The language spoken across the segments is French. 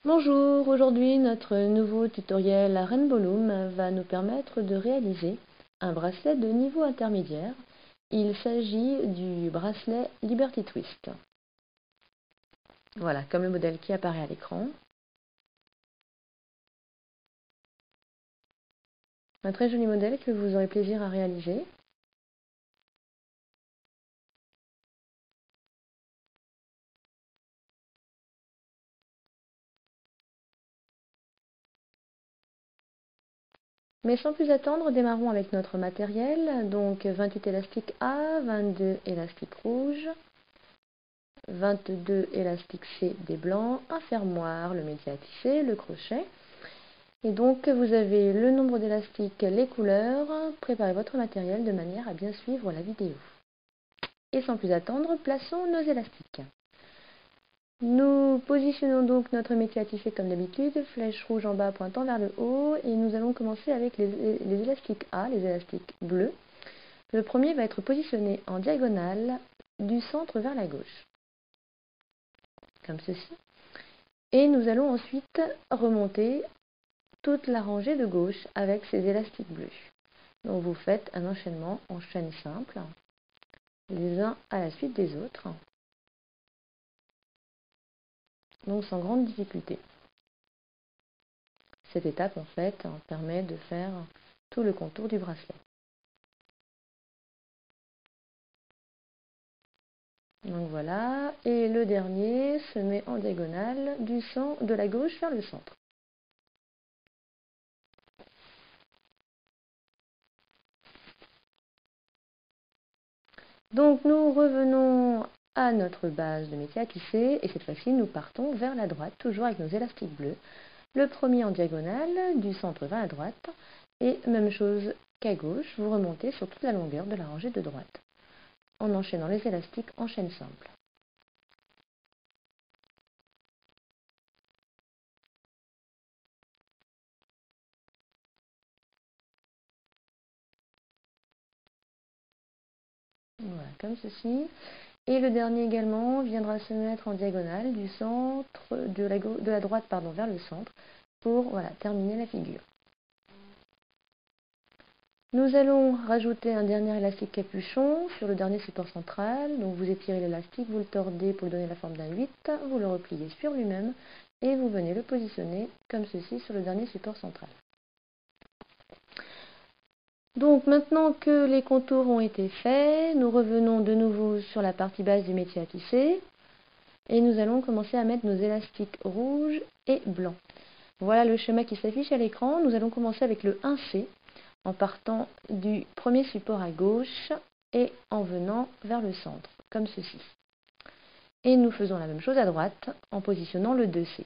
Bonjour, aujourd'hui notre nouveau tutoriel à Rainbow Loom va nous permettre de réaliser un bracelet de niveau intermédiaire. Il s'agit du bracelet Liberty Twist. Voilà, comme le modèle qui apparaît à l'écran. Un très joli modèle que vous aurez plaisir à réaliser. Mais sans plus attendre, démarrons avec notre matériel. Donc 28 élastiques A, 22 élastiques rouges, 22 élastiques C des blancs, un fermoir, le métier à tisser, le crochet. Et donc vous avez le nombre d'élastiques, les couleurs, préparez votre matériel de manière à bien suivre la vidéo. Et sans plus attendre, plaçons nos élastiques. Nous positionnons donc notre métier à tisser comme d'habitude, flèche rouge en bas pointant vers le haut, et nous allons commencer avec les élastiques A, les élastiques bleus. Le premier va être positionné en diagonale du centre vers la gauche, comme ceci. Et nous allons ensuite remonter toute la rangée de gauche avec ces élastiques bleus. Donc vous faites un enchaînement en chaîne simple, les uns à la suite des autres, donc sans grande difficulté. Cette étape en fait permet de faire tout le contour du bracelet. Donc voilà, et le dernier se met en diagonale de la gauche vers le centre. Donc nous revenons à notre base de métier à tisser et cette fois-ci nous partons vers la droite, toujours avec nos élastiques bleus. Le premier en diagonale, du centre vers la droite, et même chose qu'à gauche, vous remontez sur toute la longueur de la rangée de droite, en enchaînant les élastiques en chaîne simple. Voilà, comme ceci. Et le dernier également viendra se mettre en diagonale du centre, de la droite vers le centre, pour terminer la figure. Nous allons rajouter un dernier élastique capuchon sur le dernier support central. Donc vous étirez l'élastique, vous le tordez pour lui donner la forme d'un 8, vous le repliez sur lui-même et vous venez le positionner comme ceci sur le dernier support central. Donc maintenant que les contours ont été faits, nous revenons de nouveau sur la partie basse du métier à tisser et nous allons commencer à mettre nos élastiques rouges et blancs. Voilà le schéma qui s'affiche à l'écran. Nous allons commencer avec le 1C en partant du premier support à gauche et en venant vers le centre, comme ceci. Et nous faisons la même chose à droite en positionnant le 2C.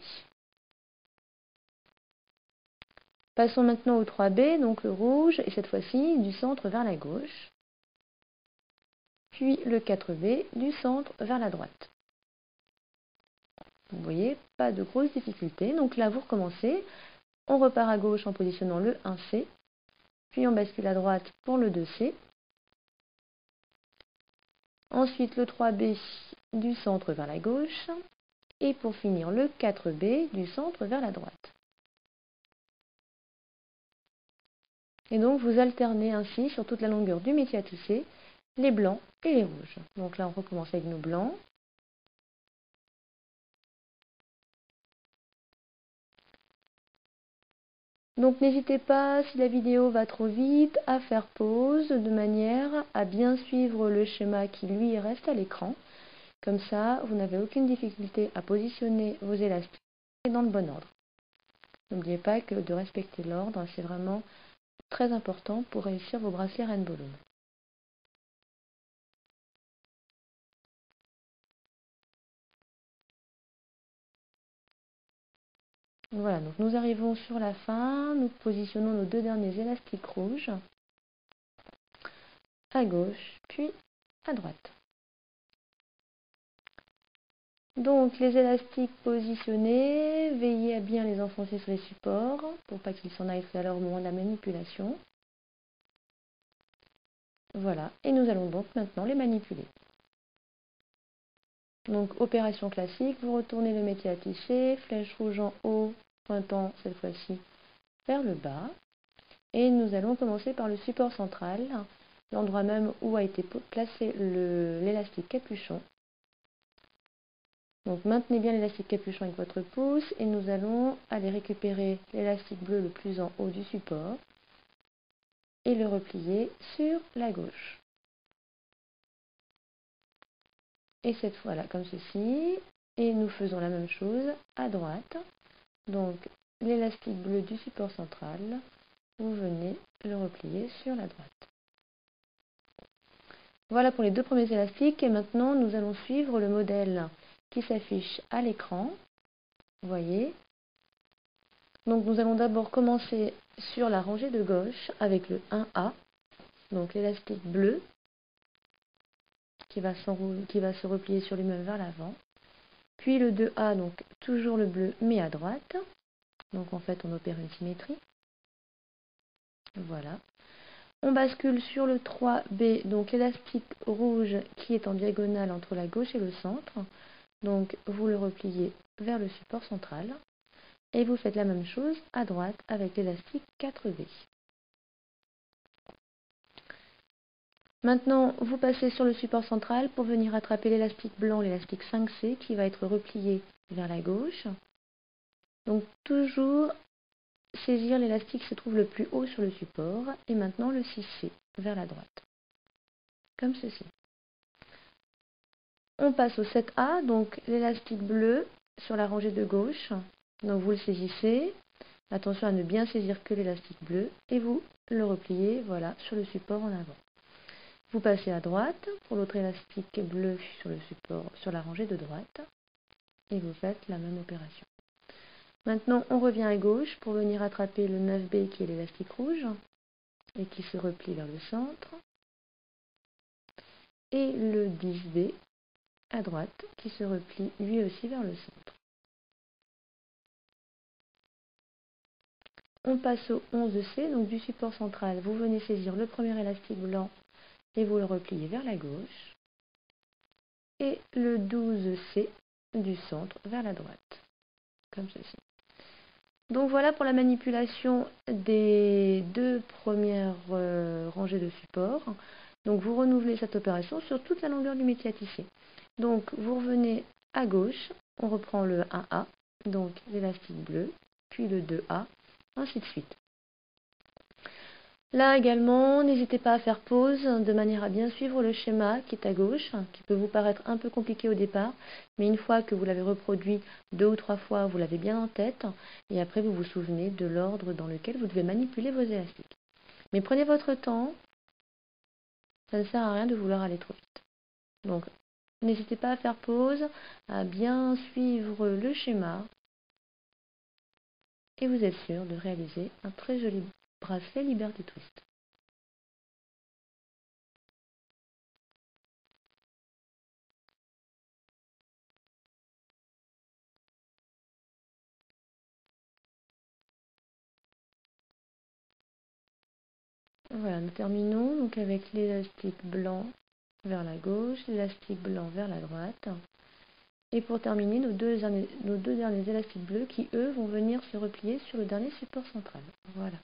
Passons maintenant au 3B, donc le rouge, et cette fois-ci du centre vers la gauche. Puis le 4B du centre vers la droite. Vous voyez, pas de grosses difficultés. Donc là, vous recommencez. On repart à gauche en positionnant le 1C. Puis on bascule à droite pour le 2C. Ensuite le 3B du centre vers la gauche. Et pour finir le 4B du centre vers la droite. Et donc vous alternez ainsi sur toute la longueur du métier à tisser les blancs et les rouges. Donc là on recommence avec nos blancs. Donc n'hésitez pas, si la vidéo va trop vite, à faire pause de manière à bien suivre le schéma qui lui reste à l'écran. Comme ça, vous n'avez aucune difficulté à positionner vos élastiques dans le bon ordre. N'oubliez pas que de respecter l'ordre, c'est vraiment très important pour réussir vos bracelets Rainbow Loom. Voilà, donc nous arrivons sur la fin, nous positionnons nos deux derniers élastiques rouges à gauche, puis à droite. Donc les élastiques positionnés, veillez à bien les enfoncer sur les supports pour pas qu'ils s'en aillent tout à l'heure au moment de la manipulation. Voilà, et nous allons donc maintenant les manipuler. Donc opération classique, vous retournez le métier à tisser, flèche rouge en haut, pointant cette fois-ci vers le bas. Et nous allons commencer par le support central, l'endroit même où a été placé l'élastique capuchon. Donc maintenez bien l'élastique capuchon avec votre pouce et nous allons aller récupérer l'élastique bleu le plus en haut du support et le replier sur la gauche. Et cette fois-là, comme ceci. Et nous faisons la même chose à droite. Donc l'élastique bleu du support central, vous venez le replier sur la droite. Voilà pour les deux premiers élastiques. Et maintenant, nous allons suivre le modèle qui s'affiche à l'écran. Vous voyez. Donc nous allons d'abord commencer sur la rangée de gauche avec le 1A. Donc l'élastique bleu qui va se replier sur lui-même vers l'avant. Puis le 2A, donc toujours le bleu mais à droite. Donc en fait on opère une symétrie. Voilà. On bascule sur le 3B, donc l'élastique rouge qui est en diagonale entre la gauche et le centre. Donc vous le repliez vers le support central. Et vous faites la même chose à droite avec l'élastique 4B. Maintenant, vous passez sur le support central pour venir attraper l'élastique blanc, l'élastique 5C, qui va être replié vers la gauche. Donc toujours saisir l'élastique qui se trouve le plus haut sur le support. Et maintenant le 6C vers la droite. Comme ceci. On passe au 7A, donc l'élastique bleu sur la rangée de gauche. Donc vous le saisissez. Attention à ne bien saisir que l'élastique bleu. Et vous le repliez, voilà, sur le support en avant. Vous passez à droite pour l'autre élastique bleu sur le support, sur la rangée de droite, et vous faites la même opération. Maintenant, on revient à gauche pour venir attraper le 9B qui est l'élastique rouge, et qui se replie vers le centre, et le 10B à droite, qui se replie lui aussi vers le centre. On passe au 11C, donc du support central, vous venez saisir le premier élastique blanc, et vous le repliez vers la gauche. Et le 12C du centre vers la droite, comme ceci. Donc voilà pour la manipulation des deux premières rangées de supports. Donc vous renouvelez cette opération sur toute la longueur du métier à tisser. Donc vous revenez à gauche, on reprend le 1A, donc l'élastique bleu, puis le 2A, ainsi de suite. Là également, n'hésitez pas à faire pause de manière à bien suivre le schéma qui est à gauche, qui peut vous paraître un peu compliqué au départ, mais une fois que vous l'avez reproduit 2 ou 3 fois, vous l'avez bien en tête, et après vous vous souvenez de l'ordre dans lequel vous devez manipuler vos élastiques. Mais prenez votre temps, ça ne sert à rien de vouloir aller trop vite. Donc, n'hésitez pas à faire pause, à bien suivre le schéma, et vous êtes sûr de réaliser un très joli bracelet Liberty Twist. Voilà, nous terminons donc avec l'élastique blanc vers la gauche, l'élastique blanc vers la droite. Et pour terminer, nos deux derniers élastiques bleus qui, eux, vont venir se replier sur le dernier support central. Voilà.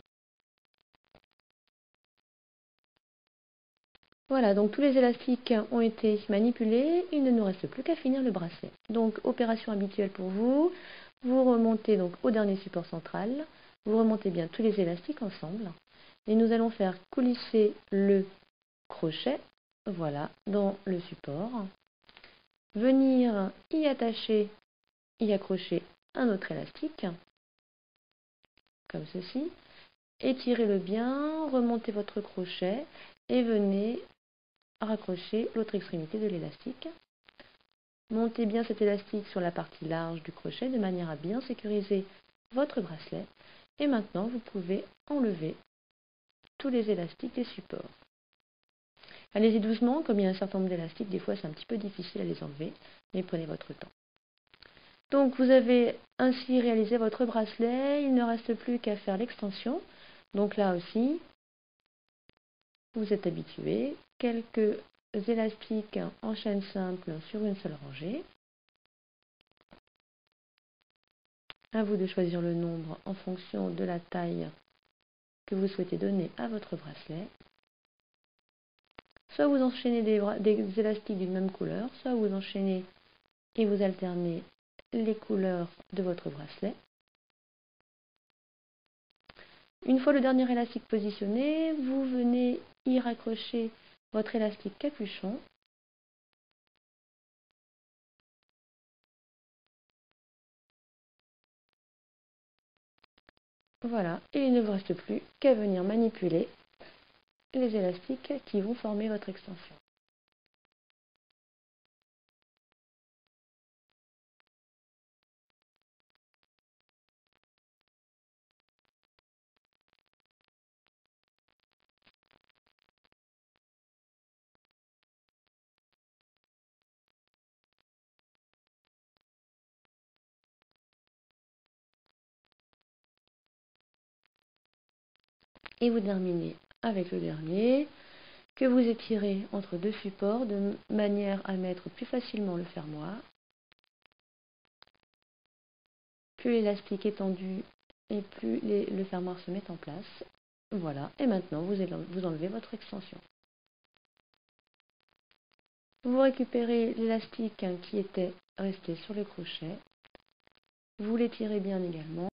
Voilà, donc tous les élastiques ont été manipulés. Il ne nous reste plus qu'à finir le bracelet. Donc, opération habituelle pour vous. Vous remontez donc au dernier support central. Vous remontez bien tous les élastiques ensemble. Et nous allons faire coulisser le crochet, voilà, dans le support. Venir y accrocher un autre élastique, comme ceci. Étirez-le bien, remontez votre crochet et venez raccrocher l'autre extrémité de l'élastique. Montez bien cet élastique sur la partie large du crochet de manière à bien sécuriser votre bracelet. Et maintenant, vous pouvez enlever tous les élastiques des supports. Allez-y doucement, comme il y a un certain nombre d'élastiques, des fois c'est un petit peu difficile à les enlever, mais prenez votre temps. Donc vous avez ainsi réalisé votre bracelet, il ne reste plus qu'à faire l'extension. Donc là aussi, vous êtes habitué, quelques élastiques en chaîne simple sur une seule rangée. À vous de choisir le nombre en fonction de la taille que vous souhaitez donner à votre bracelet. Soit vous enchaînez des élastiques d'une même couleur, soit vous enchaînez et vous alternez les couleurs de votre bracelet. Une fois le dernier élastique positionné, vous venez y raccrocher votre élastique capuchon. Voilà, et il ne vous reste plus qu'à venir manipuler les élastiques qui vont former votre extension. Et vous terminez avec le dernier, que vous étirez entre deux supports de manière à mettre plus facilement le fermoir. Plus l'élastique est tendu et plus le fermoir se met en place. Voilà, et maintenant vous enlevez votre extension. Vous récupérez l'élastique qui était resté sur le crochet. Vous l'étirez bien également.